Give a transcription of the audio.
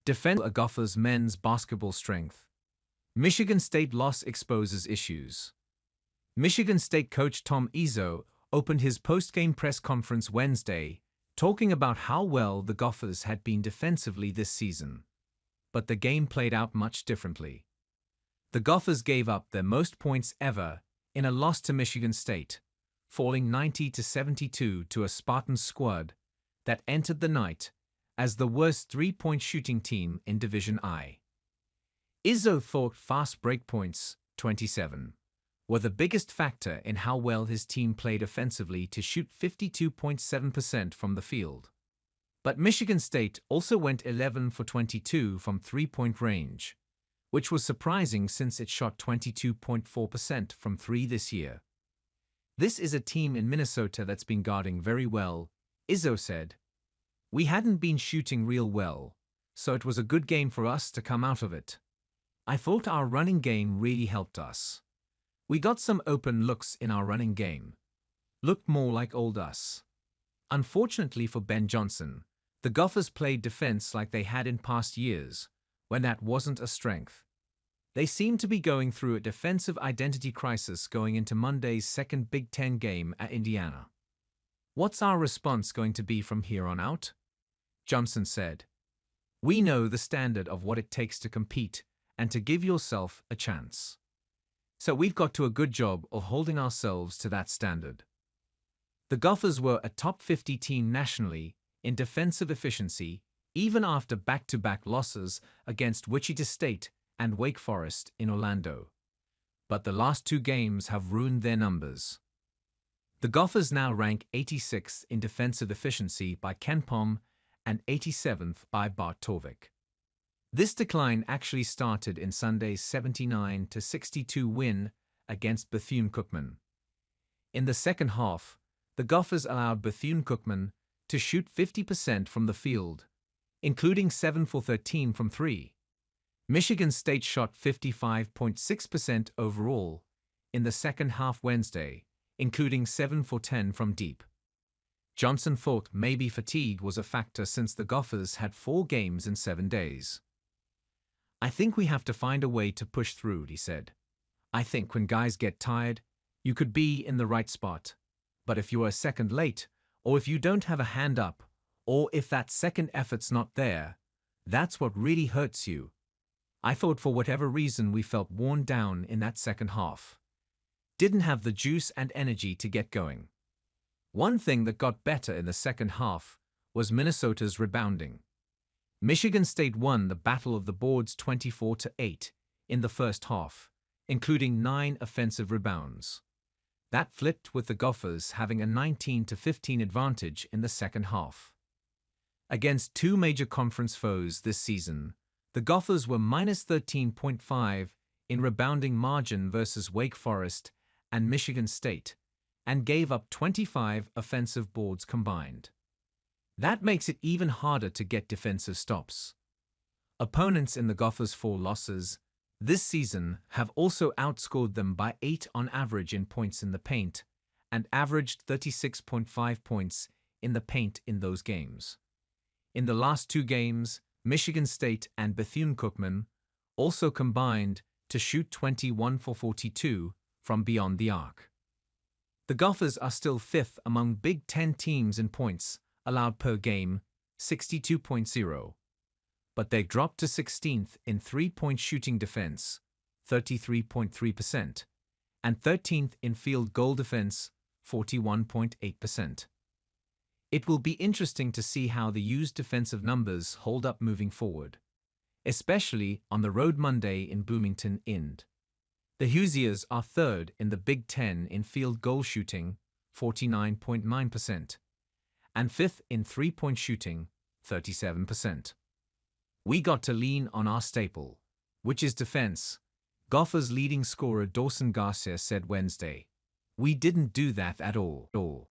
Defend a Gophers men's basketball strength. Michigan State loss exposes issues. Michigan State coach Tom Izzo opened his post-game press conference Wednesday, talking about how well the Gophers had been defensively this season. But the game played out much differently. The Gophers gave up their most points ever in a loss to Michigan State, falling 90-72 to a Spartans squad that entered the night as the worst three-point shooting team in Division I. Izzo thought fast break points, 27, were the biggest factor in how well his team played offensively to shoot 52.7% from the field. But Michigan State also went 11 for 22 from three-point range, which was surprising since it shot 22.4% from three this year. This is a team in Minnesota that's been guarding very well, Izzo said. We hadn't been shooting real well, so it was a good game for us to come out of it. I thought our running game really helped us. We got some open looks in our running game. Looked more like old us. Unfortunately for Ben Johnson, the Gophers played defense like they had in past years, when that wasn't a strength. They seemed to be going through a defensive identity crisis going into Monday's second Big Ten game at Indiana. What's our response going to be from here on out? Johnson said. We know the standard of what it takes to compete and to give yourself a chance. So we've got to a good job of holding ourselves to that standard. The Gophers were a top 50 team nationally in defensive efficiency, even after back-to-back losses against Wichita State and Wake Forest in Orlando. But the last two games have ruined their numbers. The Gophers now rank 86th in defensive efficiency by KenPom and 87th by Bart Torvik. This decline actually started in Sunday's 79-62 win against Bethune-Cookman. In the second half, the Gophers allowed Bethune-Cookman to shoot 50% from the field, including 7 for 13 from three. Michigan State shot 55.6% overall in the second half Wednesday, including 7 for 10 from deep. Johnson thought maybe fatigue was a factor since the Gophers had 4 games in 7 days. I think we have to find a way to push through, he said. I think when guys get tired, you could be in the right spot. But if you're a second late, or if you don't have a hand up, or if that second effort's not there, that's what really hurts you. I thought for whatever reason we felt worn down in that second half. Didn't have the juice and energy to get going. One thing that got better in the second half was Minnesota's rebounding. Michigan State won the Battle of the Boards 24-8 in the first half, including 9 offensive rebounds. That flipped with the Gophers having a 19-15 advantage in the second half. Against 2 major conference foes this season, the Gophers were minus 13.5 in rebounding margin versus Wake Forest and Michigan State, and gave up 25 offensive boards combined. That makes it even harder to get defensive stops. Opponents in the Gophers' 4 losses this season have also outscored them by 8 on average in points in the paint and averaged 36.5 points in the paint in those games. In the last 2 games, Michigan State and Bethune-Cookman also combined to shoot 21 for 42 from beyond the arc. The Gophers are still 5th among Big Ten teams in points allowed per game, 62.0. But they dropped to 16th in three-point shooting defense, 33.3%, and 13th in field goal defense, 41.8%. It will be interesting to see how the used defensive numbers hold up moving forward, especially on the road Monday in Bloomington, Ind. The Hoosiers are 3rd in the Big Ten in field goal shooting, 49.9%, and 5th in three-point shooting, 37%. We got to lean on our staple, which is defense, Gophers' leading scorer Dawson Garcia said Wednesday. We didn't do that at all.